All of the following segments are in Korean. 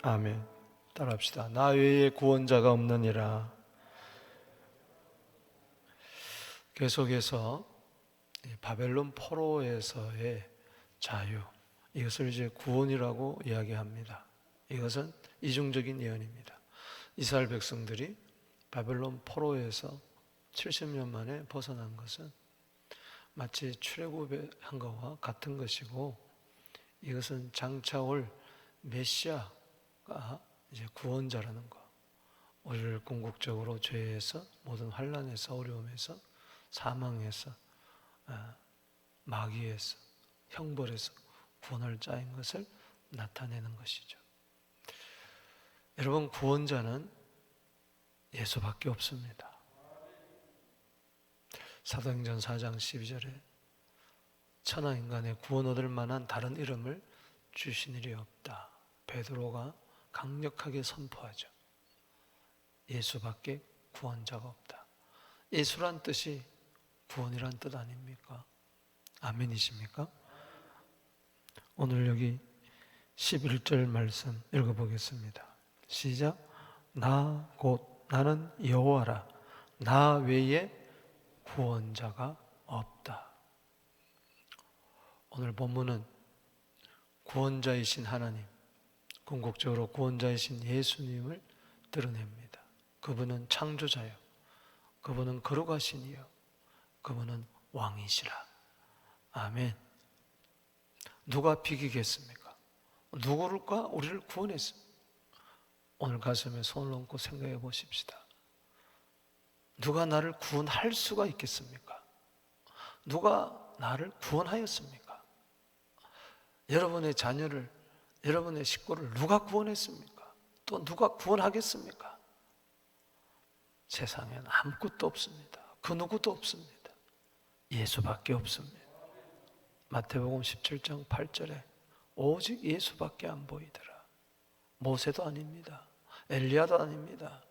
아멘. 따라합시다. 나 외에 구원자가 없느니라. 계속해서 바벨론 포로에서의 자유, 이것을 이제 구원이라고 이야기합니다. 이것은 이중적인 예언입니다. 이스라엘 백성들이 바벨론 포로에서 70년 만에 벗어난 것은 마치 출애굽한 것과 같은 것이고, 이것은 장차 올 메시아가 이제 구원자라는 것, 우리를 궁극적으로 죄에서, 모든 환난에서, 어려움에서, 사망에서, 마귀에서, 형벌에서 구원을 짜인 것을 나타내는 것이죠. 여러분, 구원자는 예수밖에 없습니다. 사도행전 4장 12절에 천하인간의 구원 얻을 만한 다른 이름을 주신 일이 없다, 베드로가 강력하게 선포하죠. 예수밖에 구원자가 없다. 예수란 뜻이 구원이란 뜻 아닙니까? 아멘이십니까? 오늘 여기 11절 말씀 읽어보겠습니다. 시작. 나 곧 나는 여호와라. 나 외에 구원자가 없다. 오늘 본문은 구원자이신 하나님, 궁극적으로 구원자이신 예수님을 드러냅니다. 그분은 창조자요, 그분은 거룩하신 이요, 그분은 왕이시라. 아멘. 누가 비기겠습니까? 누구를까 우리를 구원했습니까? 오늘 가슴에 손을 얹고 생각해 보십시다. 누가 나를 구원할 수가 있겠습니까? 누가 나를 구원하였습니까? 여러분의 자녀를, 여러분의 식구를 누가 구원했습니까? 또 누가 구원하겠습니까? 세상엔 아무것도 없습니다. 그 누구도 없습니다. 예수밖에 없습니다. 마태복음 17장 8절에 오직 예수밖에 안 보이더라. 모세도 아닙니다. 엘리야도 아닙니다.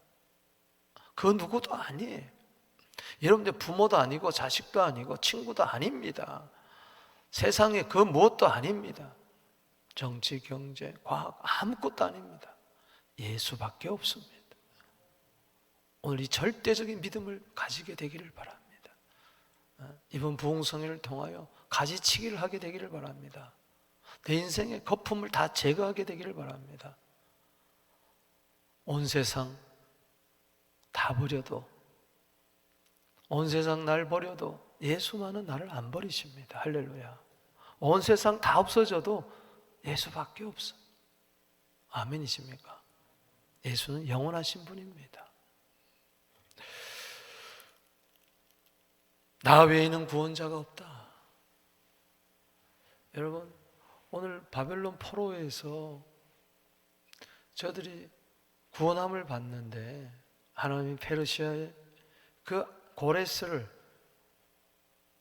그 누구도 아니에요. 여러분들 부모도 아니고 자식도 아니고 친구도 아닙니다. 세상에 그 무엇도 아닙니다. 정치, 경제, 과학 아무것도 아닙니다. 예수밖에 없습니다. 오늘 이 절대적인 믿음을 가지게 되기를 바랍니다. 이번 부흥성회를 통하여 가지치기를 하게 되기를 바랍니다. 내 인생의 거품을 다 제거하게 되기를 바랍니다. 온 세상 다 버려도, 온 세상 날 버려도 예수만은 나를 안 버리십니다. 할렐루야. 온 세상 다 없어져도 예수밖에 없어. 아멘이십니까? 예수는 영원하신 분입니다. 나 외에는 구원자가 없다. 여러분, 오늘 바벨론 포로에서 저들이 구원함을 받는데 하나님이 페르시아에 그 고레스를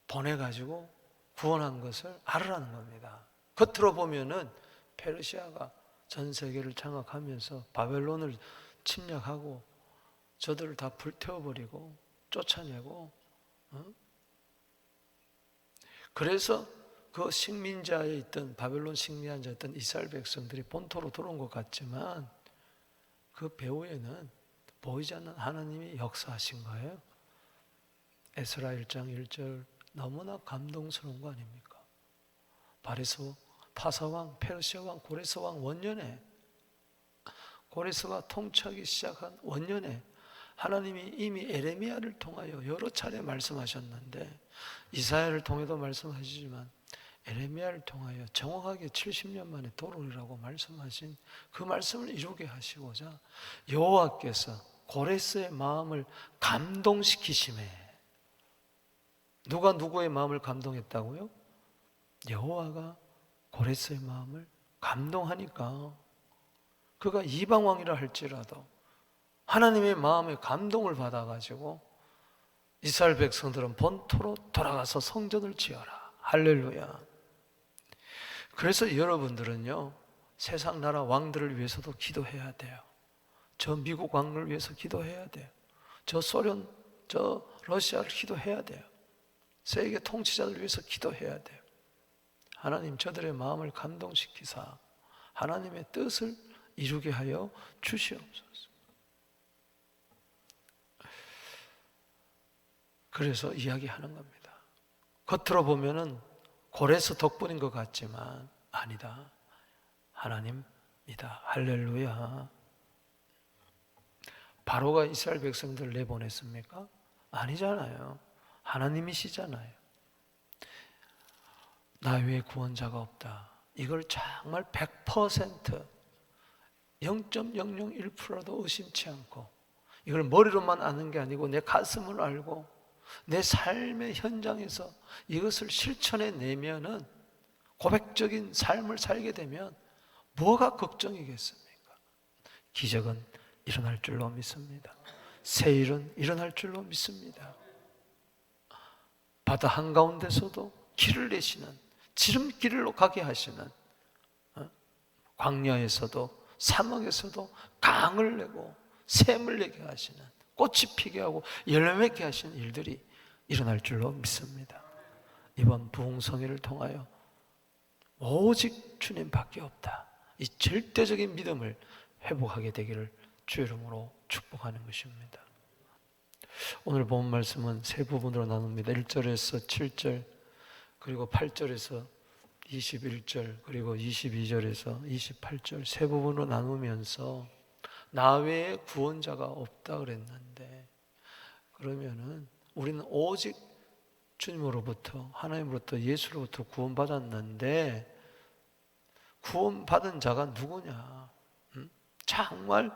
보내가지고 구원한 것을 알으라는 겁니다. 겉으로 보면은 페르시아가 전 세계를 장악하면서 바벨론을 침략하고 저들을 다 불태워버리고 쫓아내고, 그래서 그 식민자에 있던, 바벨론 식민자에 있던 이스라엘 백성들이 본토로 들어온 것 같지만 그 배후에는 보이지 않는 하나님이 역사하신 거예요. 에스라 1장 1절 너무나 감동스러운 거 아닙니까? 파사왕, 페르시아왕, 고레스왕 원년에, 고레스가 통치하기 시작한 원년에 하나님이 이미 에레미야를 통하여 여러 차례 말씀하셨는데, 이사야를 통해도 말씀하시지만 에레미야를 통하여 정확하게 70년 만에 돌아오리라고 말씀하신 그 말씀을 이루게 하시고자 여호와께서 고레스의 마음을 감동시키심에, 누가 누구의 마음을 감동했다고요? 여호와가 고레스의 마음을 감동하니까 그가 이방왕이라 할지라도 하나님의 마음에 감동을 받아가지고 이스라엘 백성들은 본토로 돌아가서 성전을 지어라. 할렐루야. 그래서 여러분들은요, 세상 나라 왕들을 위해서도 기도해야 돼요. 저 미국 왕을 위해서 기도해야 돼요. 저 소련, 저 러시아를 기도해야 돼요. 세계 통치자들 위해서 기도해야 돼요. 하나님 저들의 마음을 감동시키사 하나님의 뜻을 이루게 하여 주시옵소서. 그래서 이야기하는 겁니다. 겉으로 보면은 고레스 덕분인 것 같지만 아니다. 하나님이다. 할렐루야. 바로가 이스라엘 백성들을 내보냈습니까? 아니잖아요. 하나님이시잖아요. 나 외에 구원자가 없다. 이걸 정말 100% 0.001%도 의심치 않고 이걸 머리로만 아는 게 아니고 내 가슴을 알고 내 삶의 현장에서 이것을 실천해 내면은 고백적인 삶을 살게 되면 뭐가 걱정이겠습니까? 기적은 일어날 줄로 믿습니다. 새 일은 일어날 줄로 믿습니다. 바다 한가운데서도 길을 내시는, 지름길로 가게 하시는, 광야에서도 사막에서도 강을 내고 샘을 내게 하시는, 꽃이 피게 하고 열매 맺게 하시는 일들이 일어날 줄로 믿습니다. 이번 부흥성회를 통하여 오직 주님밖에 없다, 이 절대적인 믿음을 회복하게 되기를 주 이름으로 축복하는 것입니다. 오늘 본 말씀은 세 부분으로 나눕니다. 1절에서 7절, 그리고 8절에서 21절, 그리고 22절에서 28절 세 부분으로 나누면서 나 외에 구원자가 없다 그랬는데, 그러면은 우리는 오직 주님으로부터, 하나님으로부터, 예수로부터 구원받았는데 구원받은 자가 누구냐? 정말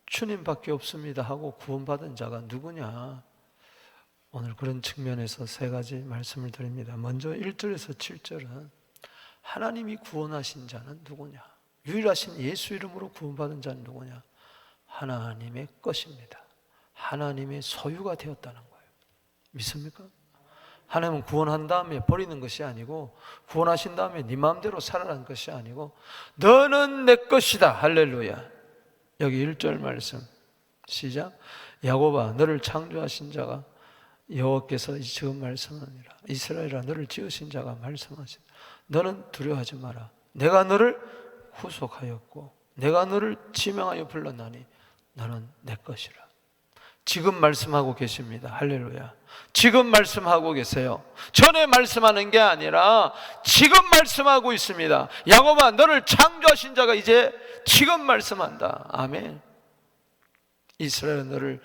주님밖에 없습니다 하고 구원받은 자가 누구냐? 오늘 그런 측면에서 세 가지 말씀을 드립니다. 먼저 1절에서 7절은 하나님이 구원하신 자는 누구냐? 유일하신 예수 이름으로 구원받은 자는 누구냐? 하나님의 것입니다. 하나님의 소유가 되었다는 거예요. 믿습니까? 하나님은 구원한 다음에 버리는 것이 아니고, 구원하신 다음에 네 마음대로 살아라는 것이 아니고, 너는 내 것이다. 할렐루야. 여기 1절 말씀 시작. 야곱아, 너를 창조하신 자가 여호와께서 지금 말씀하니라. 이스라엘아, 너를 지으신 자가 말씀하시라. 너는 두려워하지 마라. 내가 너를 구속하였고 내가 너를 지명하여 불렀나니 너는 내 것이라. 지금 말씀하고 계십니다. 할렐루야. 지금 말씀하고 계세요. 전에 말씀하는 게 아니라 지금 말씀하고 있습니다. 야곱아, 너를 창조하신 자가 이제 지금 말씀한다. 아멘. 이스라엘 너를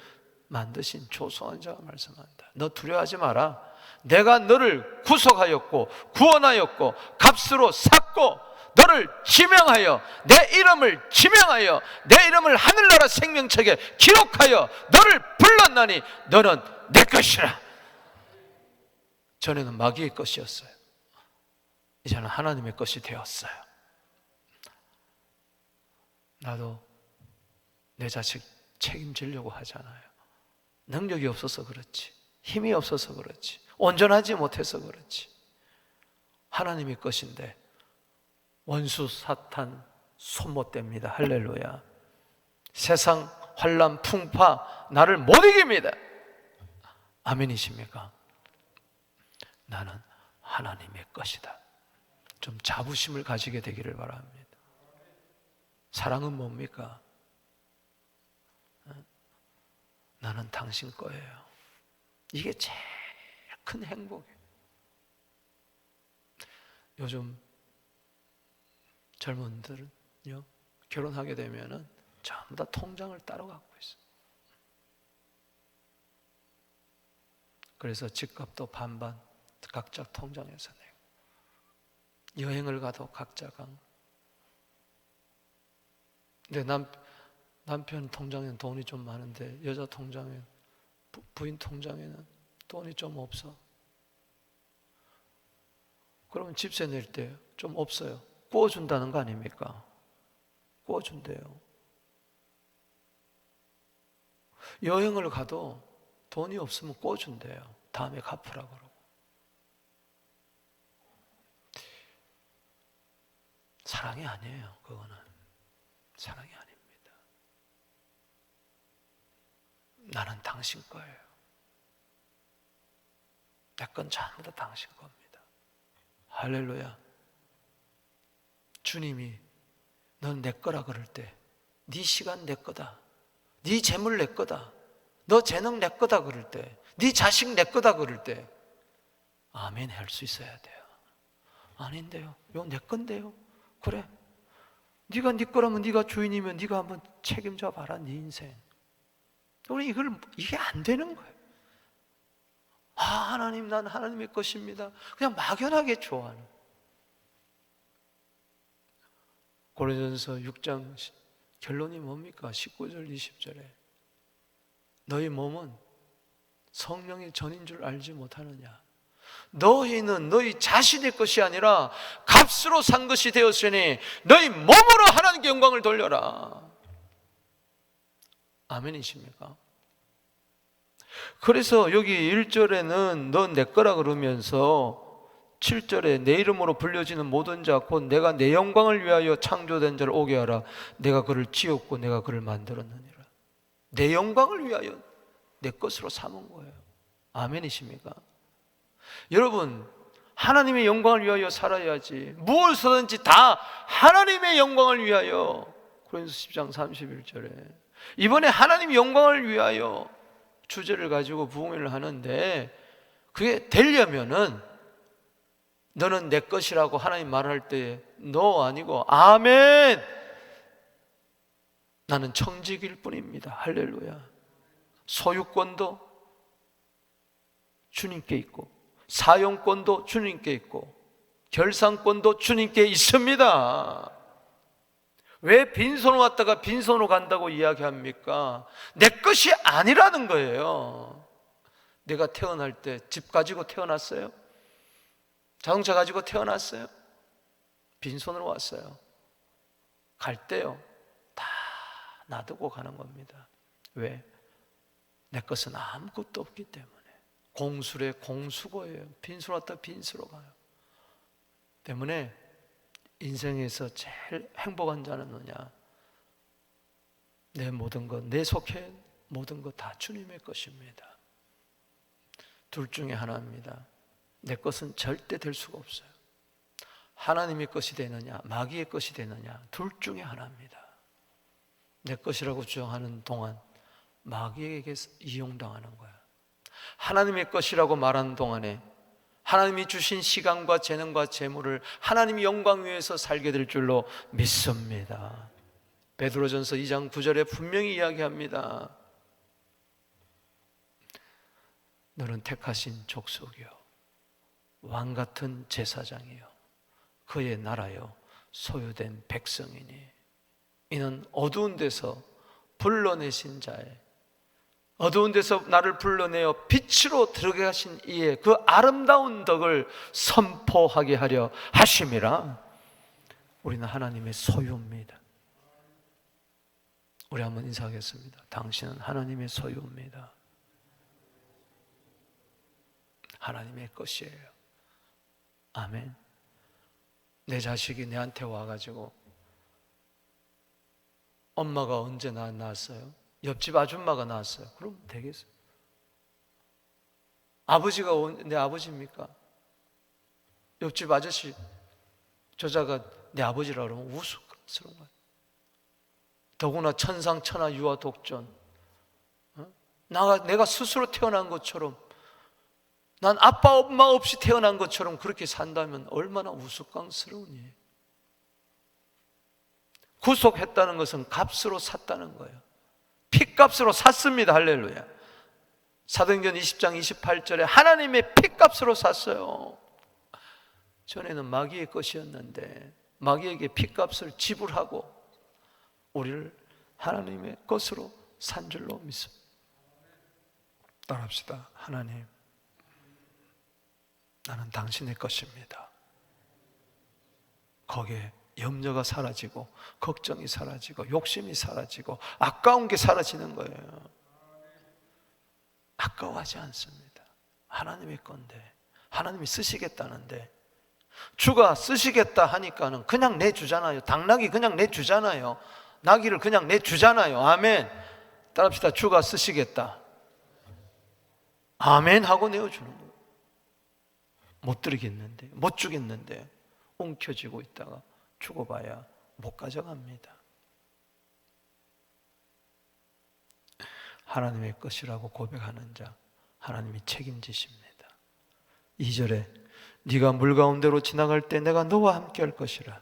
만드신 조성한 자가 말씀한다. 너 두려워하지 마라. 내가 너를 구속하였고 구원하였고 값으로 샀고 너를 지명하여 내 이름을 지명하여 내 이름을 하늘나라 생명책에 기록하여 너를 불렀나니 너는 내 것이라. 전에는 마귀의 것이었어요. 이제는 하나님의 것이 되었어요. 나도 내 자식 책임지려고 하잖아요. 능력이 없어서 그렇지, 힘이 없어서 그렇지, 온전하지 못해서 그렇지. 하나님의 것인데 원수 사탄 손 못 댑니다. 할렐루야. 세상 환난 풍파 나를 못 이깁니다. 아멘이십니까? 나는 하나님의 것이다. 좀 자부심을 가지게 되기를 바랍니다. 사랑은 뭡니까? 나는 당신 거예요. 이게 제일 큰 행복이에요. 요즘 젊은들은요, 결혼하게 되면은 전부 다 통장을 따로 갖고 있어요. 그래서 집값도 반반 각자 통장에서 내고, 여행을 가도 각자가. 근데 남편 통장에는 돈이 좀 많은데 여자 통장에, 부인 통장에는 돈이 좀 없어. 그러면 집세 낼 때 좀 없어요. 구워준다는 거 아닙니까? 구워준대요. 여행을 가도 돈이 없으면 구워준대요. 다음에 갚으라고 그러고. 사랑이 아니에요. 그거는 사랑이 아닙니다. 나는 당신 거예요. 내 건 전부 다 당신 겁니다. 할렐루야. 주님이 넌 내 거라 그럴 때, 네 시간 내 거다, 네 재물 내 거다, 너 재능 내 거다 그럴 때, 네 자식 내 거다 그럴 때 아멘 할 수 있어야 돼요. 아닌데요, 이거 내 건데요. 그래, 네가 네 거라면, 네가 주인이면 네가 한번 책임져 봐라, 네 인생. 우리 이게 안 되는 거예요. 하나님, 난 하나님의 것입니다, 그냥 막연하게 좋아하는. 고린도전서 6장 결론이 뭡니까? 19절 20절에 너희 몸은 성령의 전인 줄 알지 못하느냐? 너희는 너희 자신의 것이 아니라 값으로 산 것이 되었으니 너희 몸으로 하나님께 영광을 돌려라. 아멘이십니까? 그래서 여기 1절에는 넌 내 거라 그러면서 7절에 내 이름으로 불려지는 모든 자 곧 내가 내 영광을 위하여 창조된 자를 오게 하라. 내가 그를 지었고 내가 그를 만들었느니라. 내 영광을 위하여 내 것으로 삼은 거예요. 아멘이십니까? 여러분, 하나님의 영광을 위하여 살아야지. 무엇이든지 다 하나님의 영광을 위하여. 고린도서 10장 31절에 이번에 하나님의 영광을 위하여 주제를 가지고 부흥회를 하는데, 그게 되려면은 너는 내 것이라고 하나님 말할 때 너 아니고 아멘, 나는 청직일 뿐입니다. 할렐루야. 소유권도 주님께 있고 사용권도 주님께 있고 결산권도 주님께 있습니다. 왜 빈손으로 왔다가 빈손으로 간다고 이야기합니까? 내 것이 아니라는 거예요. 내가 태어날 때 집 가지고 태어났어요? 자동차 가지고 태어났어요? 빈손으로 왔어요. 갈 때요, 다 놔두고 가는 겁니다. 왜? 내 것은 아무것도 없기 때문에. 공수래 공수거예요. 빈수로 왔다 빈수로 가요. 때문에 인생에서 제일 행복한 자는 누구냐? 내 모든 것, 내 속해 모든 것 다 주님의 것입니다. 둘 중에 하나입니다. 내 것은 절대 될 수가 없어요. 하나님의 것이 되느냐 마귀의 것이 되느냐, 둘 중에 하나입니다. 내 것이라고 주장하는 동안 마귀에게 이용당하는 거야. 하나님의 것이라고 말하는 동안에 하나님이 주신 시간과 재능과 재물을 하나님의 영광 위해서 살게 될 줄로 믿습니다. 베드로전서 2장 9절에 분명히 이야기합니다. 너는 택하신 족속이요 왕같은 제사장이요 그의 나라요 소유된 백성이니 이는 어두운 데서 불러내신 자의, 어두운 데서 나를 불러내어 빛으로 들어가게 하신 이의 그 아름다운 덕을 선포하게 하려 하심이라. 우리는 하나님의 소유입니다. 우리 한번 인사하겠습니다. 당신은 하나님의 소유입니다. 하나님의 것이에요. 아멘. 내 자식이 내한테 와가지고 엄마가 언제 낳았어요? 옆집 아줌마가 낳았어요. 그럼 되겠어요? 아버지가 내 아버지입니까? 옆집 아저씨 저자가 내 아버지라 그러면 우스꽝스러운 거예요. 더구나 천상천하 유아 독존, 내가 스스로 태어난 것처럼, 난 아빠 엄마 없이 태어난 것처럼 그렇게 산다면 얼마나 우스꽝스러우니. 구속했다는 것은 값으로 샀다는 거예요. 핏값으로 샀습니다. 할렐루야. 사도행전 20장 28절에 하나님의 핏값으로 샀어요. 전에는 마귀의 것이었는데 마귀에게 핏값을 지불하고 우리를 하나님의 것으로 산 줄로 믿습니다. 따라합시다. 하나님, 나는 당신의 것입니다. 거기에 염려가 사라지고 걱정이 사라지고 욕심이 사라지고 아까운 게 사라지는 거예요. 아까워하지 않습니다. 하나님의 건데, 하나님이 쓰시겠다는데, 주가 쓰시겠다 하니까는 그냥 내주잖아요. 당나귀 그냥 내주잖아요. 나귀를 그냥 내주잖아요. 아멘. 따라합시다. 주가 쓰시겠다. 아멘 하고 내어주는 거예요. 못 드리겠는데, 못 주겠는데 움켜쥐고 있다가 죽어봐야 못 가져갑니다. 하나님의 것이라고 고백하는 자, 하나님이 책임지십니다. 2절에 네가 물 가운데로 지나갈 때 내가 너와 함께 할 것이라.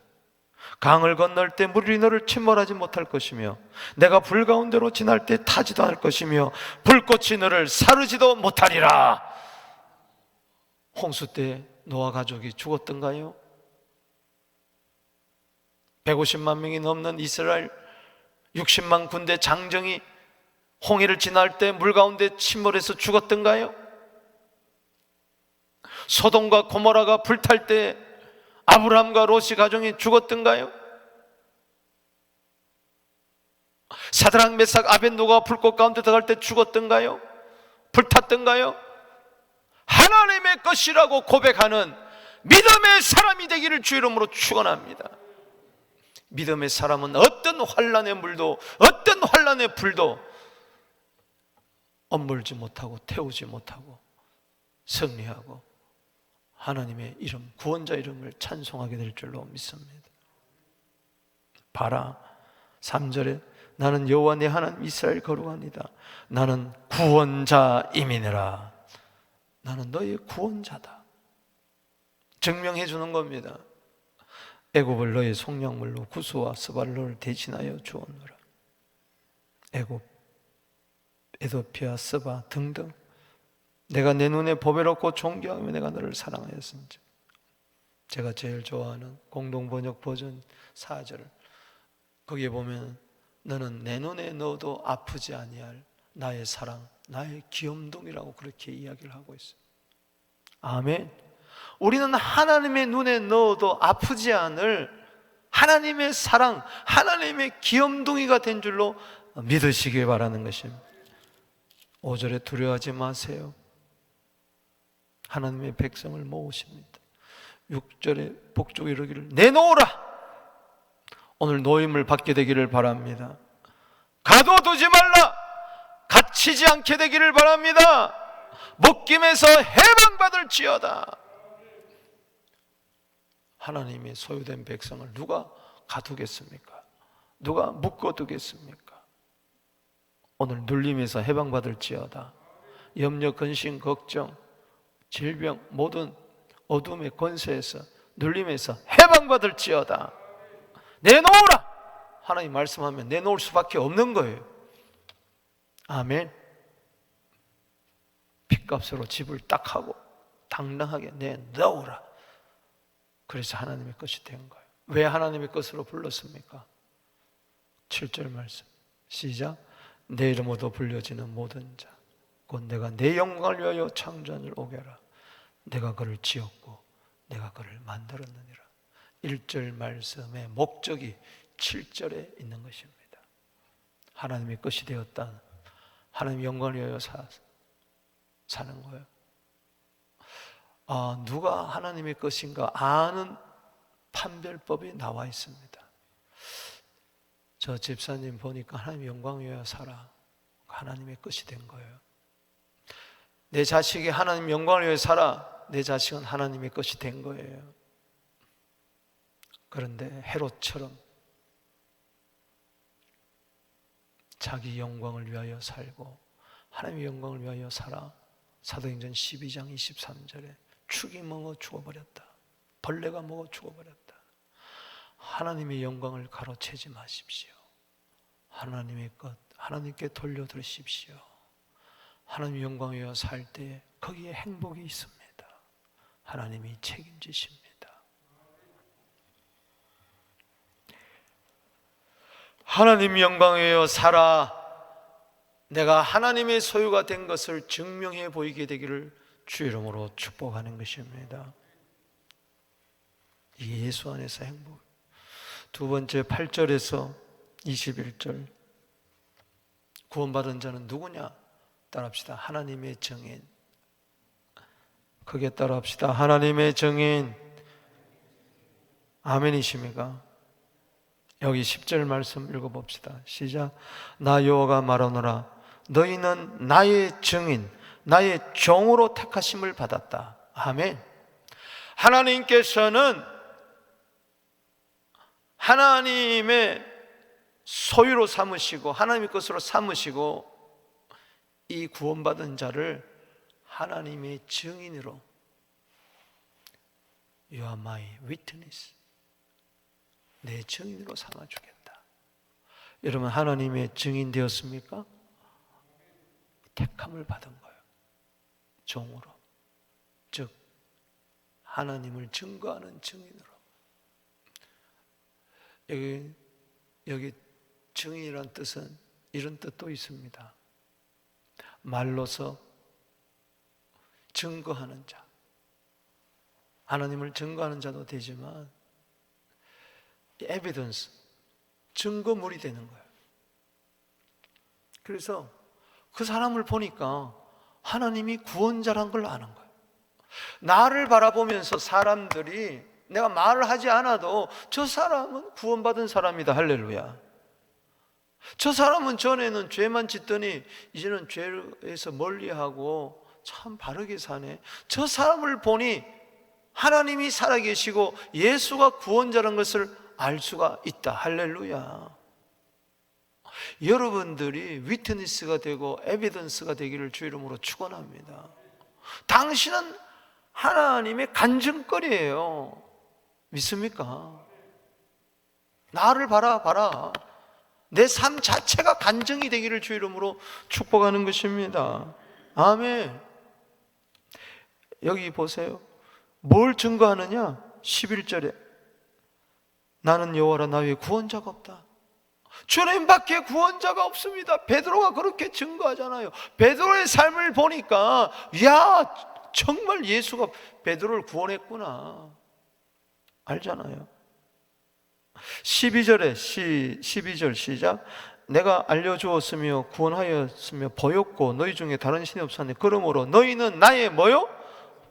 강을 건널 때 물이 너를 침몰하지 못할 것이며 내가 불 가운데로 지날 때 타지도 않을 것이며 불꽃이 너를 사르지도 못하리라. 홍수 때 노아 가족이 죽었던가요? 150만 명이 넘는 이스라엘 60만 군대 장정이 홍해를 지날 때 물 가운데 침몰해서 죽었던가요? 소돔과 고모라가 불탈 때 아브라함과 롯이 가정이 죽었던가요? 사드락 메삭 아벳노가 불꽃 가운데 들어갈 때 죽었던가요? 불탔던가요? 하나님의 것이라고 고백하는 믿음의 사람이 되기를 주 이름으로 축원합니다. 믿음의 사람은 어떤 환난의 물도 어떤 환난의 불도 엇물지 못하고 태우지 못하고 승리하고 하나님의 이름, 구원자 이름을 찬송하게 될 줄로 믿습니다. 봐라, 3절에 나는 여호와 내 하나님 이스라엘 거룩하니라. 나는 구원자임이니라. 나는 너의 구원자다. 증명해 주는 겁니다. 애굽을 너의 속량물로 구수와 스바를 너를 대신하여 주었노라. 애굽, 에도피아, 스바 등등 내가 내 눈에 보배롭고 존경하며 내가 너를 사랑하였은지. 제가 제일 좋아하는 공동번역 버전 4절, 거기에 보면 너는 내 눈에 넣어도 아프지 아니할 나의 사랑, 나의 귀염둥이라고 그렇게 이야기를 하고 있어요. 아멘. 우리는 하나님의 눈에 넣어도 아프지 않을 하나님의 사랑, 하나님의 귀염둥이가 된 줄로 믿으시길 바라는 것입니다. 5절에 두려워하지 마세요. 하나님의 백성을 모으십니다. 6절에 복주고 이르기를 내놓으라. 오늘 노임을 받게 되기를 바랍니다. 가둬두지 말라. 갇히지 않게 되기를 바랍니다. 묶임에서 해방받을지어다. 하나님의 소유된 백성을 누가 가두겠습니까? 누가 묶어두겠습니까? 오늘 눌림에서 해방받을지어다. 염려, 근심, 걱정, 질병, 모든 어둠의 권세에서 눌림에서 해방받을지어다. 내놓으라. 하나님 말씀하면 내놓을 수밖에 없는 거예요. 아멘. 핏값으로 집을 딱 하고 당당하게 내놓으라. 그래서 하나님의 것이 된 거예요. 왜 하나님의 것으로 불렀습니까? 7절 말씀 시작. 내 이름으로 불려지는 모든 자 곧 내가 내 영광을 위하여 창조한 줄 오게라. 내가 그를 지었고 내가 그를 만들었느니라. 1절 말씀의 목적이 7절에 있는 것입니다. 하나님의 것이 되었다. 하나님의 영광을 위하여 사는 거예요. 누가 하나님의 것인가 아는 판별법이 나와 있습니다. 저 집사님 보니까 하나님의 영광을 위하여 살아. 하나님의 것이 된 거예요. 내 자식이 하나님 영광을 위해 살아. 내 자식은 하나님의 것이 된 거예요. 그런데 헤롯처럼 자기 영광을 위하여 살고 하나님의 영광을 위하여 살아. 사도행전 12장 23절에 축이 먹어 죽어버렸다. 벌레가 먹어 죽어버렸다. 하나님의 영광을 가로채지 마십시오. 하나님의 것 하나님께 돌려드리십시오. 하나님의 영광 위하여 살 때 거기에 행복이 있습니다. 하나님이 책임지십니다. 하나님의 영광 위하여 살아. 내가 하나님의 소유가 된 것을 증명해 보이게 되기를 주 이름으로 축복하는 것입니다. 이 예수 안에서 행복. 두 번째 8절에서 21절 구원받은 자는 누구냐? 따라합시다. 하나님의 증인. 크게 따라합시다. 하나님의 증인. 아멘이십니까? 여기 10절 말씀 읽어봅시다. 시작. 나 여호와가 말하노라. 너희는 나의 증인, 나의 종으로 택하심을 받았다. 아멘. 하나님께서는 하나님의 소유로 삼으시고 하나님의 것으로 삼으시고 이 구원받은 자를 하나님의 증인으로 You are my witness, 내 증인으로 삼아주겠다. 여러분, 하나님의 증인 되었습니까? 택함을 받은 거예요. 종으로, 즉 하나님을 증거하는 증인으로. 여기 증인이란 뜻은 이런 뜻도 있습니다. 말로서 증거하는 자, 하나님을 증거하는 자도 되지만 에비던스, 증거물이 되는 거예요. 그래서 그 사람을 보니까 하나님이 구원자란 걸 아는 거예요. 나를 바라보면서 사람들이 내가 말을 하지 않아도 저 사람은 구원받은 사람이다. 할렐루야. 저 사람은 전에는 죄만 짓더니 이제는 죄에서 멀리하고 참 바르게 사네. 저 사람을 보니 하나님이 살아계시고 예수가 구원자라는 것을 알 수가 있다. 할렐루야. 여러분들이 위트니스가 되고 에비던스가 되기를 주 이름으로 축원합니다. 당신은 하나님의 간증거리예요. 믿습니까? 나를 봐라. 내 삶 자체가 간증이 되기를 주 이름으로 축복하는 것입니다. 아멘. 여기 보세요. 뭘 증거하느냐? 11절에 나는 여호와라, 나 외에 구원자가 없다. 주님밖에 구원자가 없습니다. 베드로가 그렇게 증거하잖아요. 베드로의 삶을 보니까 야, 정말 예수가 베드로를 구원했구나 알잖아요. 12절 시작. 내가 알려주었으며 구원하였으며 보였고 너희 중에 다른 신이 없었네. 그러므로 너희는 나의 뭐요?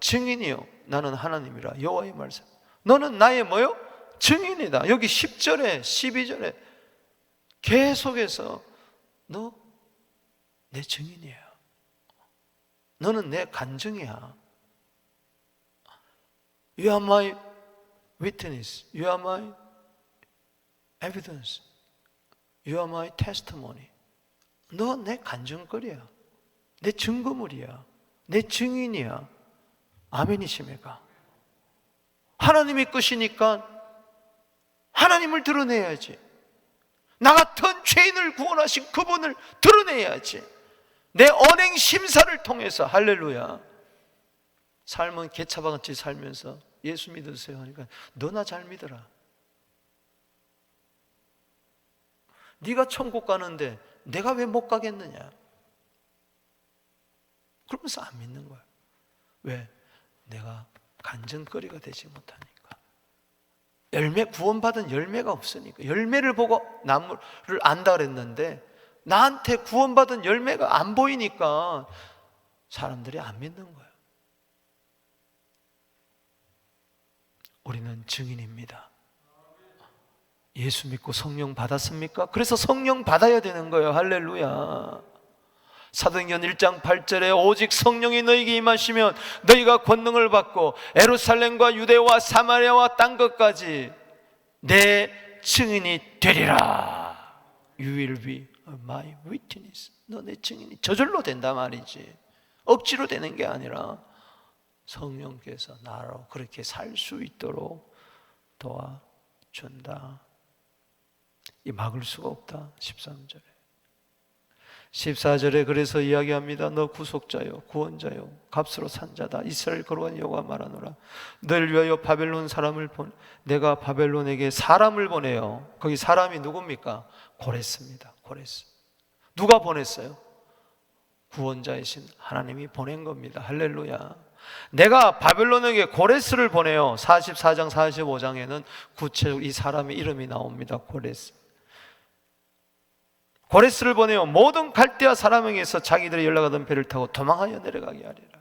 증인이요. 나는 하나님이라. 여호와의 말씀. 너는 나의 뭐요? 증인이다. 여기 10절에 12절에 계속해서 너 내 증인이야. 너는 내 간증이야. You are my witness. You are my evidence. You are my testimony. 너 내 간증거리야. 내 증거물이야. 내 증인이야. 아멘이십니까? 하나님이 끝이니까 하나님을 드러내야지. 나 같은 죄인을 구원하신 그분을 드러내야지. 내 언행 심사를 통해서. 할렐루야. 삶은 개차반같이 살면서 예수 믿으세요 하니까 너나 잘 믿어라. 네가 천국 가는데 내가 왜 못 가겠느냐? 그러면서 안 믿는 거야. 왜? 내가 간증거리가 되지 못하니까. 열매, 구원받은 열매가 없으니까. 열매를 보고 나무를 안다 그랬는데 나한테 구원받은 열매가 안 보이니까 사람들이 안 믿는 거야. 우리는 증인입니다. 예수 믿고 성령 받았습니까? 그래서 성령 받아야 되는 거예요. 할렐루야. 사도행전 1장 8절에 오직 성령이 너희에게 임하시면 너희가 권능을 받고 예루살렘과 유대와 사마리아와 땅 끝까지 내 증인이 되리라. You will be my witness. 너 내 증인이 저절로 된단 말이지. 억지로 되는 게 아니라 성령께서 나로 그렇게 살 수 있도록 도와준다. 이 막을 수가 없다. 13절에 14절에 그래서 이야기합니다. 너 구속자요 구원자요 값으로 산 자다. 이스라엘 거룩한 여호와 말하노라. 너를 위하여 바벨론 사람을 내가 바벨론에게 사람을 보내요. 거기 사람이 누굽니까? 고레스입니다. 고레스. 누가 보냈어요? 구원자이신 하나님이 보낸 겁니다. 할렐루야. 내가 바벨론에게 고레스를 보내요. 44장 45장에는 구체적으로 이 사람의 이름이 나옵니다. 고레스. 고레스를 보내어 모든 갈대아 사람에게서 자기들이 연락하던 배를 타고 도망하여 내려가게 하리라.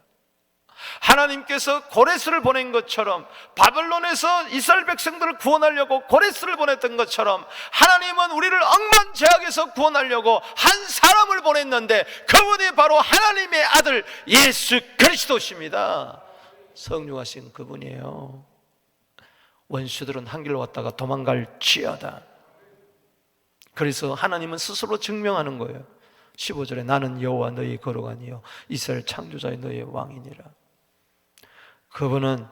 하나님께서 고레스를 보낸 것처럼 바벨론에서 이스라엘 백성들을 구원하려고 고레스를 보냈던 것처럼 하나님은 우리를 억만제약에서 구원하려고 한 사람을 보냈는데 그분이 바로 하나님의 아들 예수 그리스도십니다. 성육하신 그분이에요. 원수들은 한 길로 왔다가 도망갈지어다. 그래서 하나님은 스스로 증명하는 거예요. 15절에 나는 여호와 너희 거룩하니요 이스라엘 창조자의 너희의 왕이니라. 그분은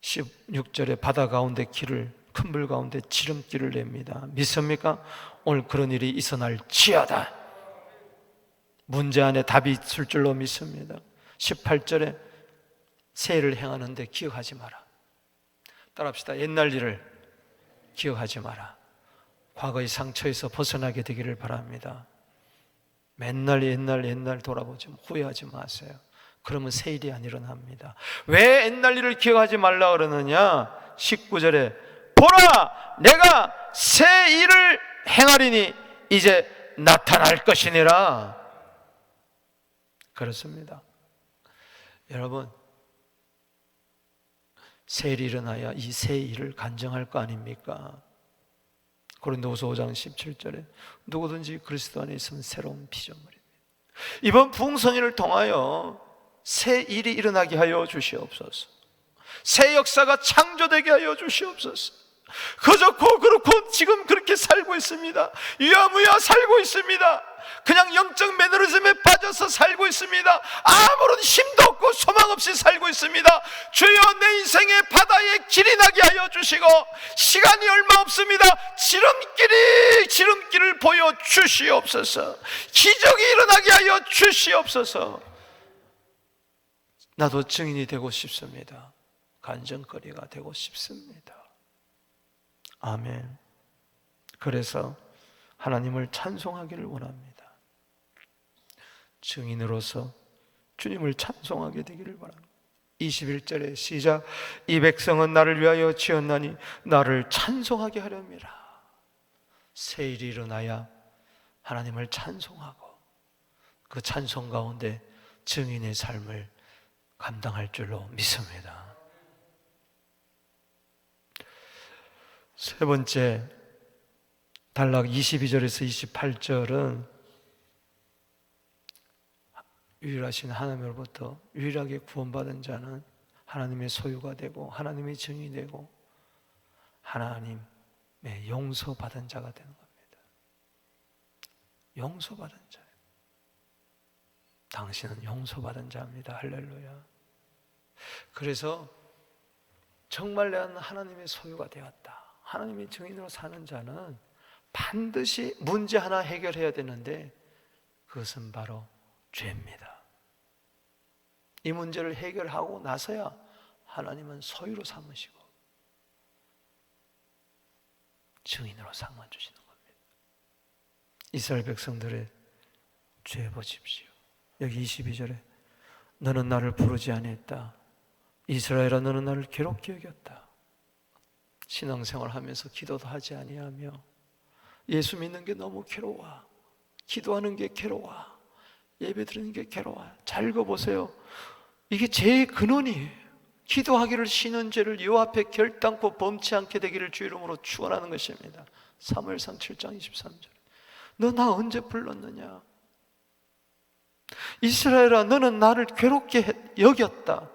16절에 바다 가운데 길을, 큰 불 가운데 지름길을 냅니다. 믿습니까? 오늘 그런 일이 있어날지어다. 문제 안에 답이 있을 줄로 믿습니다. 18절에 새 일을 행하는데 기억하지 마라. 따라합시다. 옛날 일을 기억하지 마라. 과거의 상처에서 벗어나게 되기를 바랍니다. 맨날 옛날 돌아보지 후회하지 마세요. 그러면 새 일이 안 일어납니다. 왜 옛날 일을 기억하지 말라 그러느냐? 19절에 보라 내가 새 일을 행하리니 이제 나타날 것이니라. 그렇습니다. 여러분, 새 일이 일어나야 이 새 일을 간증할 거 아닙니까? 고린도후서 5장 17절에 누구든지 그리스도 안에 있으면 새로운 피조물입니다. 이번 부흥성회를 통하여 새 일이 일어나게 하여 주시옵소서. 새 역사가 창조되게 하여 주시옵소서. 그렇고 지금 그렇게 살고 있습니다. 유야무야 살고 있습니다. 그냥 영적 매너리즘에 빠져서 살고 있습니다. 아무런 힘도 없고 소망 없이 살고 있습니다. 주여 내 인생의 바다에 길이 나게 하여 주시고 시간이 얼마 없습니다. 지름길을 보여 주시옵소서. 기적이 일어나게 하여 주시옵소서. 나도 증인이 되고 싶습니다. 간증거리가 되고 싶습니다. 아멘. 그래서 하나님을 찬송하기를 원합니다. 증인으로서 주님을 찬송하게 되기를 바랍니다. 21절에 시작. 이 백성은 나를 위하여 지었나니 나를 찬송하게 하렵니다. 새 일이 일어나야 하나님을 찬송하고 그 찬송 가운데 증인의 삶을 감당할 줄로 믿습니다. 세 번째, 단락 22절에서 28절은 유일하신 하나님으로부터 유일하게 구원받은 자는 하나님의 소유가 되고 하나님의 증인이 되고 하나님의 용서받은 자가 되는 겁니다. 용서받은 자예요. 당신은 용서받은 자입니다. 할렐루야. 그래서 정말 나는 하나님의 소유가 되었다. 하나님의 증인으로 사는 자는 반드시 문제 하나 해결해야 되는데 그것은 바로 죄입니다. 이 문제를 해결하고 나서야 하나님은 소유로 삼으시고 증인으로 삼아 주시는 겁니다. 이스라엘 백성들의 죄 보십시오. 여기 22절에 너는 나를 부르지 아니했다. 이스라엘아 너는 나를 괴롭게 여겼다. 신앙생활하면서 기도도 하지 아니하며 예수 믿는 게 너무 괴로워. 기도하는 게 괴로워. 예배 드리는 게 괴로워. 잘 읽어보세요. 이게 죄의 근원이에요. 기도하기를 쉬는 죄를 요 앞에 결단코 범치 않게 되기를 주 이름으로 축원하는 것입니다. 사무엘상 7장 23절. 너 나 언제 불렀느냐? 이스라엘아 너는 나를 괴롭게 여겼다.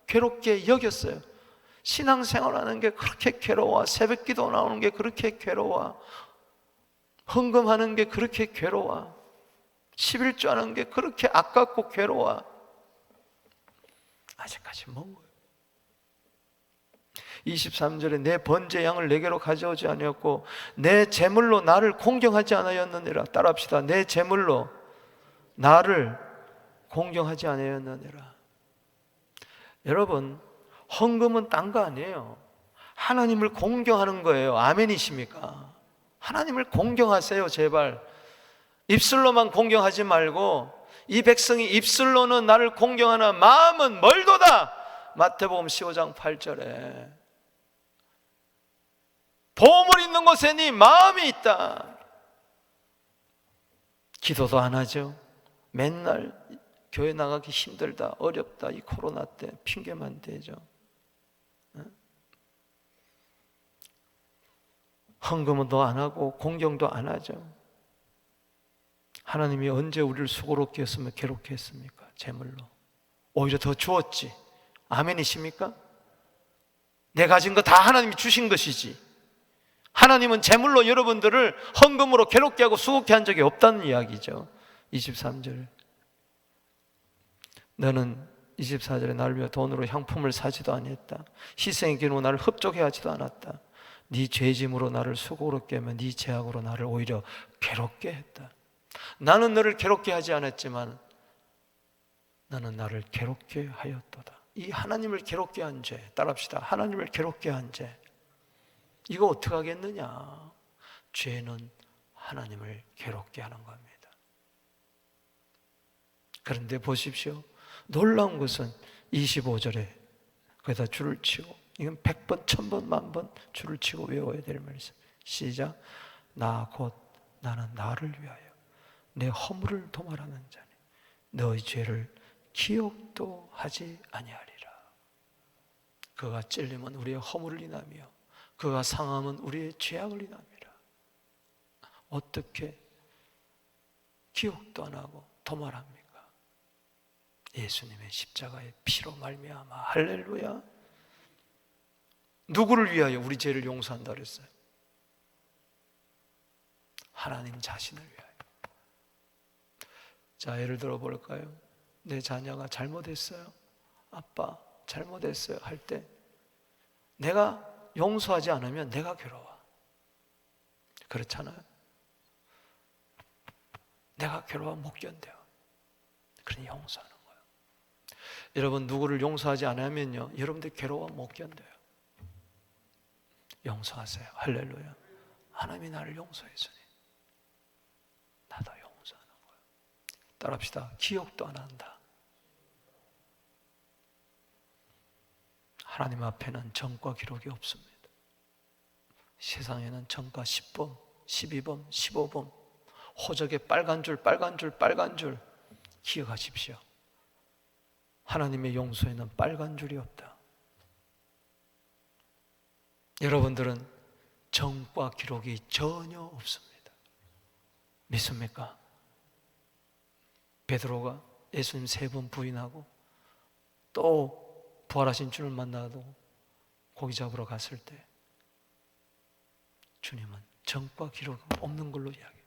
괴롭게 여겼어요. 신앙생활하는 게 그렇게 괴로워. 새벽기도 나오는 게 그렇게 괴로워. 헌금하는 게 그렇게 괴로워. 11조 하는 게 그렇게 아깝고 괴로워. 아직까지 먼 거예요. 23절에 내 번제 양을 내게로 가져오지 아니었고 내 제물로 나를 공경하지 않았느니라. 따라합시다. 내 제물로 나를 공경하지 않았느니라. 여러분, 헌금은 딴 거 아니에요. 하나님을 공경하는 거예요. 아멘이십니까? 하나님을 공경하세요. 제발 입술로만 공경하지 말고 이 백성이 입술로는 나를 공경하나 마음은 멀도다. 마태복음 15장 8절에 보물 있는 곳에 네 마음이 있다. 기도도 안 하죠. 맨날 교회 나가기 힘들다, 어렵다, 이 코로나 때 핑계만 대죠. 헌금도 안 하고 공경도 안 하죠. 하나님이 언제 우리를 수고롭게 했으면 괴롭게 했습니까? 제물로 오히려 더 주었지. 아멘이십니까? 내 가진 거 다 하나님이 주신 것이지, 하나님은 제물로 여러분들을 헌금으로 괴롭게 하고 수고케 한 적이 없다는 이야기죠. 23절, 너는 24절에 나를 위해 돈으로 향품을 사지도 아니했다. 희생의 기름으로 나를 흡족해 하지도 않았다. 네 죄짐으로 나를 수고롭게 하며 네 죄악으로 나를 오히려 괴롭게 했다. 나는 너를 괴롭게 하지 않았지만 너는 나를 괴롭게 하였도다. 이 하나님을 괴롭게 한 죄, 따라합시다. 하나님을 괴롭게 한 죄, 이거 어떻게 하겠느냐? 죄는 하나님을 괴롭게 하는 겁니다. 그런데 보십시오, 놀라운 것은 25절에 거기다 줄을 치고, 이건 100번, 1000번, 만번 줄을 치고 외워야 될 말씀. 시작. 나 곧 나는 나를 위하여 내 허물을 도말하는 자니 너희 죄를 기억도 하지 아니하리라. 그가 찔림은 우리의 허물을 인하며 그가 상함은 우리의 죄악을 인함이라. 어떻게 기억도 안 하고 도말합니까? 예수님의 십자가의 피로 말미암아. 할렐루야. 누구를 위하여? 우리 죄를 용서한다 그랬어요. 하나님 자신을 위하여. 자, 예를 들어 볼까요? 내 자녀가 잘못했어요, 아빠 잘못했어요 할 때 내가 용서하지 않으면 내가 괴로워. 그렇잖아요. 내가 괴로워 못 견뎌요. 그러니 용서하는 거예요. 여러분, 누구를 용서하지 않으면요, 여러분들 괴로워 못 견뎌요. 용서하세요. 할렐루야. 하나님이 나를 용서했으니 나도 용서하는 거예요. 따라합시다. 기억도 안 한다. 하나님 앞에는 전과 기록이 없습니다. 세상에는 전과 10번, 12번, 15번, 호적에 빨간 줄, 빨간 줄, 빨간 줄. 기억하십시오. 하나님의 용서에는 빨간 줄이 없다. 여러분들은 전과 기록이 전혀 없습니다. 믿습니까? 베드로가 예수님 3번 부인하고 또 부활하신 주를 만나도 고기 잡으러 갔을 때 주님은 전과 기록 없는 걸로 이야기해요.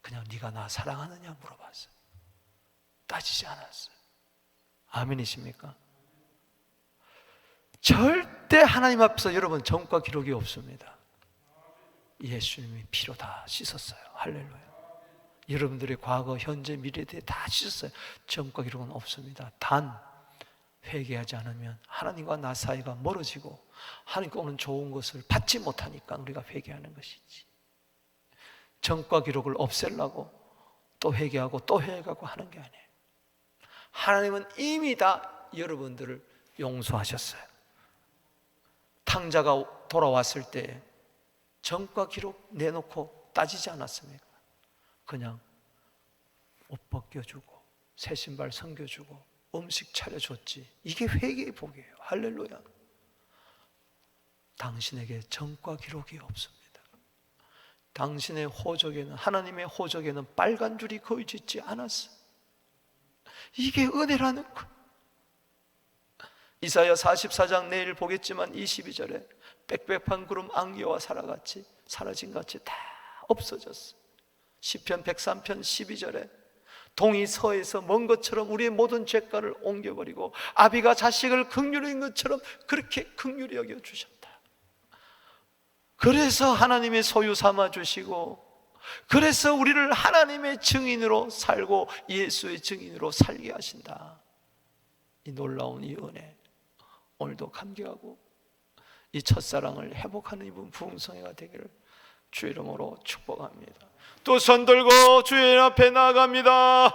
그냥 네가 나 사랑하느냐 물어봤어요. 따지지 않았어요. 아멘이십니까? 절대 하나님 앞에서 여러분 전과 기록이 없습니다. 예수님이 피로 다 씻었어요. 할렐루야. 여러분들의 과거, 현재, 미래에 대해 다 씻었어요. 전과 기록은 없습니다. 단 회개하지 않으면 하나님과 나 사이가 멀어지고 하나님께 오는 좋은 것을 받지 못하니까 우리가 회개하는 것이지, 전과 기록을 없애려고 또 회개하고 또 회개하고 하는 게 아니에요. 하나님은 이미 다 여러분들을 용서하셨어요. 탕자가 돌아왔을 때 전과 기록 내놓고 따지지 않았습니까? 그냥 옷 벗겨주고 새 신발 섬겨주고 음식 차려줬지. 이게 회개의 복이에요. 할렐루야. 당신에게 전과 기록이 없습니다. 당신의 호적에는, 하나님의 호적에는 빨간 줄이 그어지지 않았어요. 이게 은혜라는 것. 이사야 44장 내일 보겠지만 22절에 빽빽한 구름 안개와 살아같이 사라진 같이 다 없어졌어. 시편 103편 12절에 동이 서에서 먼 것처럼 우리의 모든 죄가를 옮겨버리고 아비가 자식을 긍휼히 여긴 것처럼 그렇게 긍휼히 여겨주셨다. 그래서 하나님의 소유 삼아주시고, 그래서 우리를 하나님의 증인으로 살고 예수의 증인으로 살게 하신다. 이 놀라운 이 은혜, 오늘도 감격하고 이 첫사랑을 회복하는 이분 부흥성회가 되기를 주 이름으로 축복합니다. 또 손 들고 주의 앞에 나아갑니다.